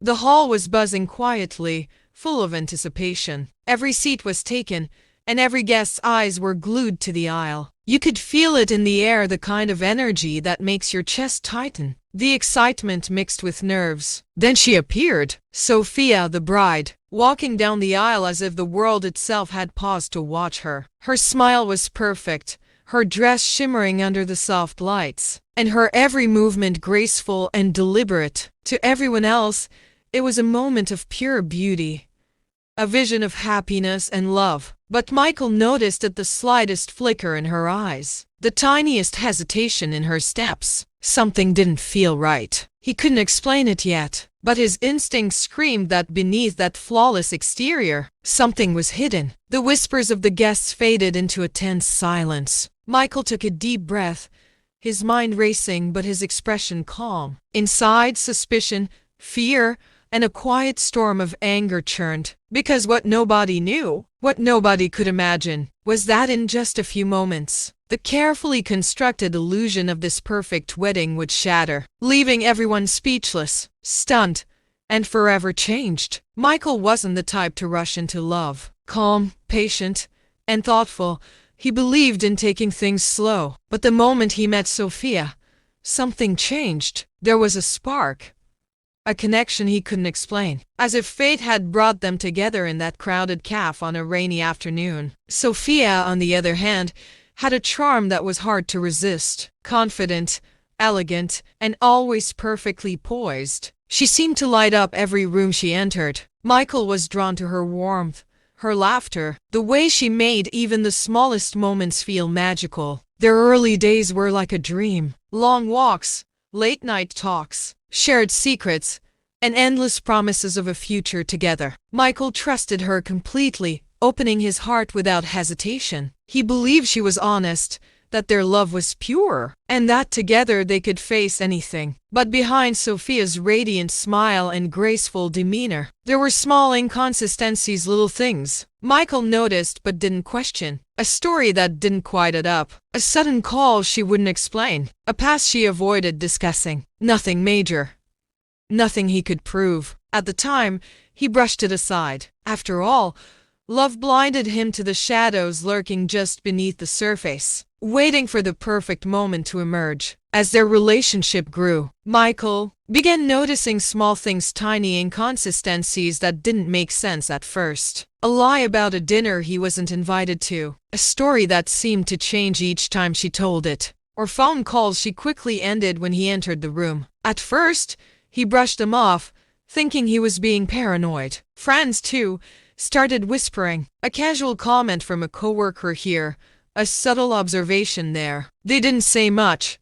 The hall was buzzing quietly, full of anticipation. Every seat was taken, and every guest's eyes were glued to the aisle. You could feel it in the air, the kind of energy that makes your chest tighten. The excitement mixed with nerves. Then she appeared, Sophia, the bride, walking down the aisle as if the world itself had paused to watch her. Her smile was perfect, her dress shimmering under the soft lights, and her every movement graceful and deliberate. To everyone else, it was a moment of pure beauty, a vision of happiness and love. But Michael noticed at the slightest flicker in her eyes, the tiniest hesitation in her steps. Something didn't feel right. He couldn't explain it yet, but his instinct screamed that beneath that flawless exterior, something was hidden. The whispers of the guests faded into a tense silence. Michael took a deep breath, his mind racing but his expression calm. Inside, suspicion, fear, and a quiet storm of anger churned, because what nobody knew, what nobody could imagine, was that in just a few moments, the carefully constructed illusion of this perfect wedding would shatter, leaving everyone speechless, stunned, and forever changed. Michael wasn't the type to rush into love. Calm, patient, and thoughtful, he believed in taking things slow. But the moment he met Sophia, something changed. There was a spark, a connection he couldn't explain, as if fate had brought them together in that crowded cafe on a rainy afternoon. Sophia, on the other hand, had a charm that was hard to resist. Confident, elegant, and always perfectly poised, she seemed to light up every room she entered. Michael was drawn to her warmth, her laughter, the way she made even the smallest moments feel magical. Their early days were like a dream. Long walks, late-night talks, shared secrets, and endless promises of a future together. Michael trusted her completely, opening his heart without hesitation. He believed she was honest, that their love was pure, and that together they could face anything. But behind Sophia's radiant smile and graceful demeanor, there were small inconsistencies, little things Michael noticed but didn't question. A story that didn't quite add up, a sudden call she wouldn't explain, a past she avoided discussing. Nothing major, nothing he could prove. At the time, he brushed it aside. After all, love blinded him to the shadows lurking just beneath the surface, waiting for the perfect moment to emerge. As their relationship grew, Michael began noticing small things, tiny inconsistencies that didn't make sense at first. A lie about a dinner he wasn't invited to, a story that seemed to change each time she told it, or phone calls she quickly ended when he entered the room. At first, he brushed them off, thinking he was being paranoid. Friends, too, started whispering. A casual comment from a coworker here, a subtle observation there. They didn't say much,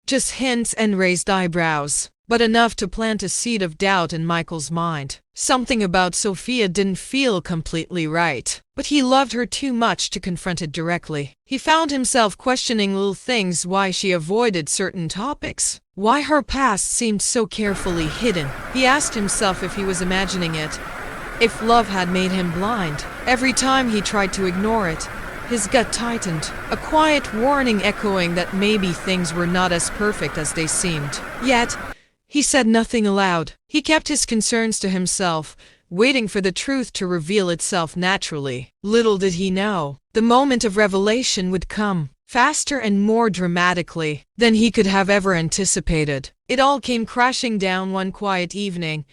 just hints and raised eyebrows, but enough to plant a seed of doubt in Michael's mind. Something about Sophia didn't feel completely right, but he loved her too much to confront it directly. He found himself questioning little things, why she avoided certain topics, why her past seemed so carefully hidden. He asked himself if he was imagining it, if love had made him blind. Every time he tried to ignore it, his gut tightened, a quiet warning echoing that maybe things were not as perfect as they seemed. Yet, he said nothing aloud. He kept his concerns to himself, waiting for the truth to reveal itself naturally. Little did he know, the moment of revelation would come, faster and more dramatically than he could have ever anticipated. It all came crashing down one quiet evening,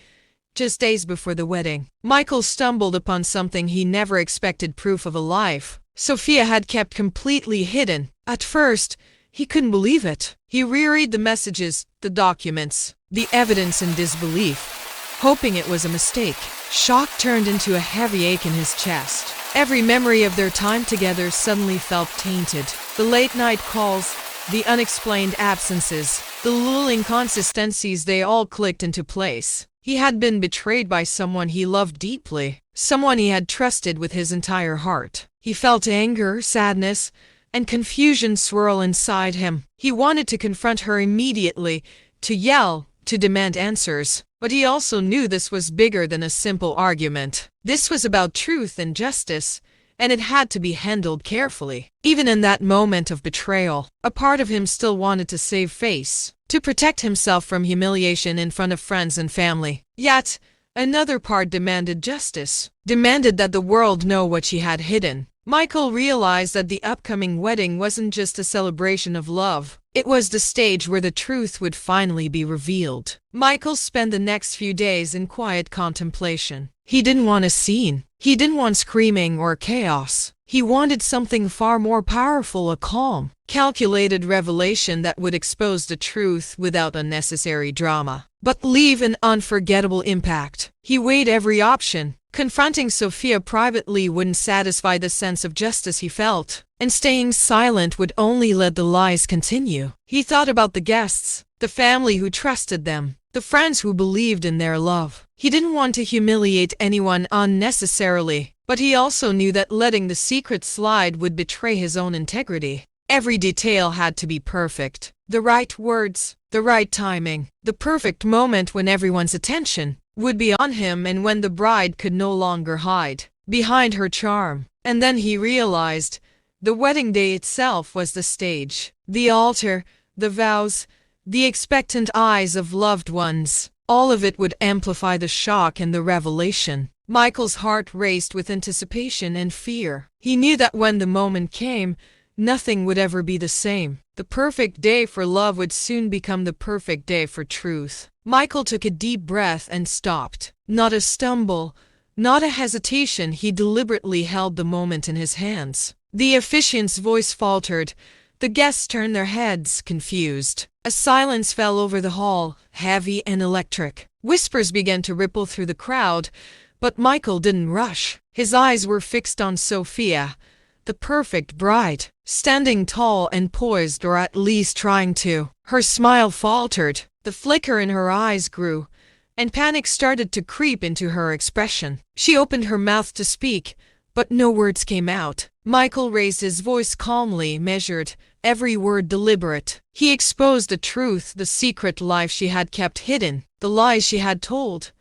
just days before the wedding. Michael stumbled upon something he never expected, proof of a life Sophia had kept completely hidden. At first, he couldn't believe it. He reread the messages, the documents, the evidence in disbelief, hoping it was a mistake. Shock turned into a heavy ache in his chest. Every memory of their time together suddenly felt tainted. The late-night calls, the unexplained absences, the little inconsistencies, they all clicked into place. He had been betrayed by someone he loved deeply, someone he had trusted with his entire heart. He felt anger, sadness, and confusion swirl inside him. He wanted to confront her immediately, to yell, to demand answers. But he also knew this was bigger than a simple argument. This was about truth and justice, and it had to be handled carefully. Even in that moment of betrayal, a part of him still wanted to save face, to protect himself from humiliation in front of friends and family. Yet, another part demanded justice, demanded that the world know what she had hidden. Michael realized that the upcoming wedding wasn't just a celebration of love. It was the stage where the truth would finally be revealed. Michael spent the next few days in quiet contemplation. He didn't want a scene. He didn't want screaming or chaos. He wanted something far more powerful, a calm, calculated revelation that would expose the truth without unnecessary drama, but leave an unforgettable impact. He weighed every option. Confronting Sophia privately wouldn't satisfy the sense of justice he felt, and staying silent would only let the lies continue. He thought about the guests, the family who trusted them, the friends who believed in their love. He didn't want to humiliate anyone unnecessarily, but he also knew that letting the secret slide would betray his own integrity. Every detail had to be perfect. The right words, the right timing, the perfect moment when everyone's attention would be on him and when the bride could no longer hide behind her charm. And then he realized the wedding day itself was the stage. The altar, the vows, the expectant eyes of loved ones. All of it would amplify the shock and the revelation. Michael's heart raced with anticipation and fear. He knew that when the moment came, nothing would ever be the same. The perfect day for love would soon become the perfect day for truth. Michael took a deep breath and stopped. Not a stumble, not a hesitation. He deliberately held the moment in his hands. The officiant's voice faltered. The guests turned their heads, confused. A silence fell over the hall, heavy and electric. Whispers began to ripple through the crowd, but Michael didn't rush. His eyes were fixed on Sophia, the perfect bride, standing tall and poised, or at least trying to. Her smile faltered, the flicker in her eyes grew, and panic started to creep into her expression. She opened her mouth to speak, but no words came out. Michael raised his voice calmly, measured, every word deliberate. He exposed the truth, the secret life she had kept hidden, the lies she had told,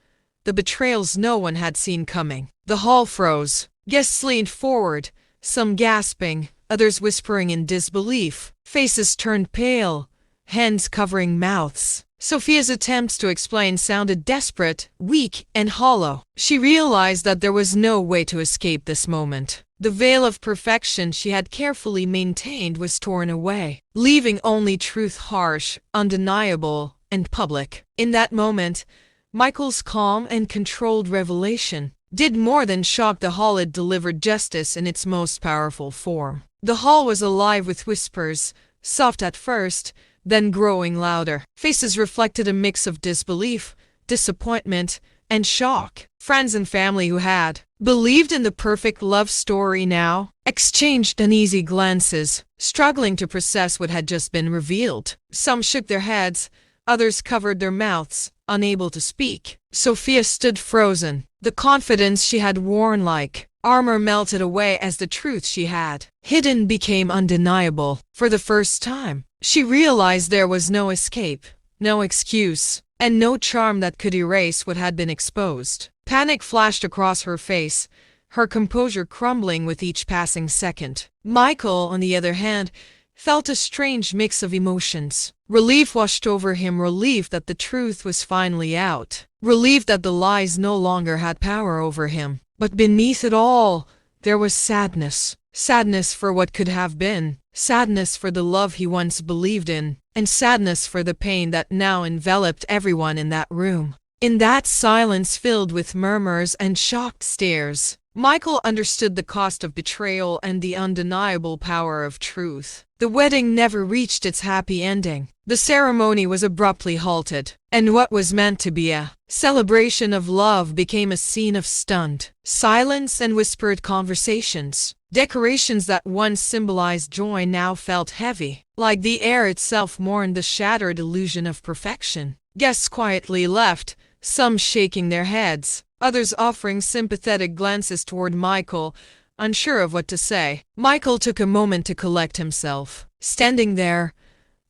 the betrayals no one had seen coming. The hall froze. Guests leaned forward, some gasping, others whispering in disbelief. Faces turned pale, hands covering mouths. Sophia's attempts to explain sounded desperate, weak, and hollow. She realized that there was no way to escape this moment. The veil of perfection she had carefully maintained was torn away, leaving only truth, harsh, undeniable, and public. In that moment, Michael's calm and controlled revelation did more than shock the hall. It delivered justice in its most powerful form. The hall was alive with whispers, soft at first, then growing louder. Faces reflected a mix of disbelief, disappointment, and shock. Friends and family who had believed in the perfect love story now exchanged uneasy glances, struggling to process what had just been revealed. Some shook their heads, others covered their mouths, unable to speak. Sophia stood frozen. The confidence she had worn like armor melted away as the truth she had hidden became undeniable. For the first time, she realized there was no escape, no excuse, and no charm that could erase what had been exposed. Panic flashed across her face, her composure crumbling with each passing second. Michael, on the other hand, felt a strange mix of emotions. Relief washed over him, relief that the truth was finally out, relief that the lies no longer had power over him. But beneath it all, there was sadness. Sadness for what could have been, sadness for the love he once believed in, and sadness for the pain that now enveloped everyone in that room. In that silence filled with murmurs and shocked stares, Michael understood the cost of betrayal and the undeniable power of truth. The wedding never reached its happy ending. The ceremony was abruptly halted, and what was meant to be a celebration of love became a scene of stunned silence and whispered conversations. Decorations that once symbolized joy now felt heavy, like the air itself mourned the shattered illusion of perfection. Guests quietly left, some shaking their heads, others offering sympathetic glances toward Michael, unsure of what to say. Michael took a moment to collect himself. Standing there,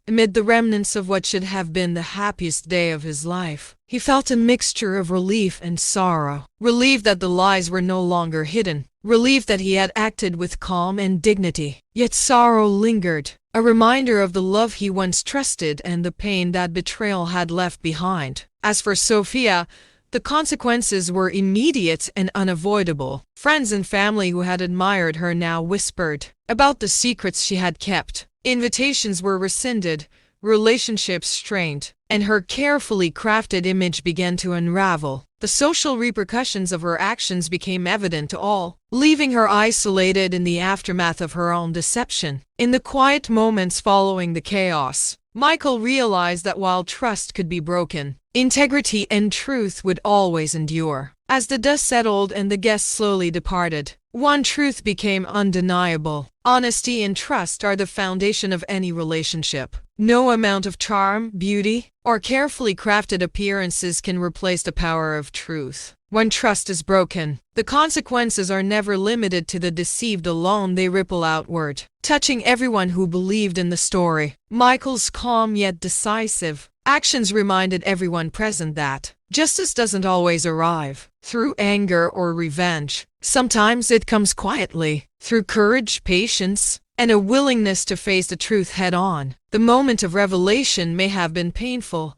amid the remnants of what should have been the happiest day of his life. He felt a mixture of relief and sorrow. Relief that the lies were no longer hidden. Relief that he had acted with calm and dignity. Yet sorrow lingered, a reminder of the love he once trusted and the pain that betrayal had left behind. As for Sophia, the consequences were immediate and unavoidable. Friends and family who had admired her now whispered about the secrets she had kept. Invitations were rescinded, relationships strained, and her carefully crafted image began to unravel. The social repercussions of her actions became evident to all, leaving her isolated in the aftermath of her own deception. In the quiet moments following the chaos, Michael realized that while trust could be broken, integrity and truth would always endure. As the dust settled and the guests slowly departed, one truth became undeniable. Honesty and trust are the foundation of any relationship. No amount of charm, beauty, or carefully crafted appearances can replace the power of truth. When trust is broken, the consequences are never limited to the deceived alone, they ripple outward, touching everyone who believed in the story. Michael's calm yet decisive actions reminded everyone present that justice doesn't always arrive through anger or revenge. Sometimes it comes quietly, through courage, patience, and a willingness to face the truth head-on. The moment of revelation may have been painful,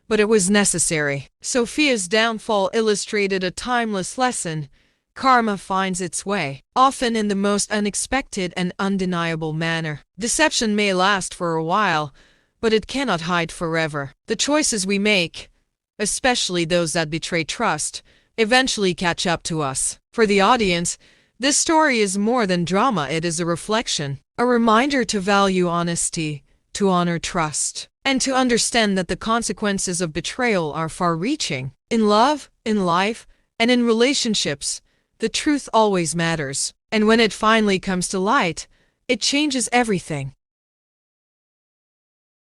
but it was necessary. Sophia's downfall illustrated a timeless lesson. Karma finds its way, often in the most unexpected and undeniable manner. Deception may last for a while, but it cannot hide forever. The choices we make, especially those that betray trust, eventually catch up to us. For the audience, this story is more than drama, it is a reflection, a reminder to value honesty, to honor trust, and to understand that the consequences of betrayal are far-reaching. In love, in life, and in relationships, the truth always matters. And when it finally comes to light, it changes everything.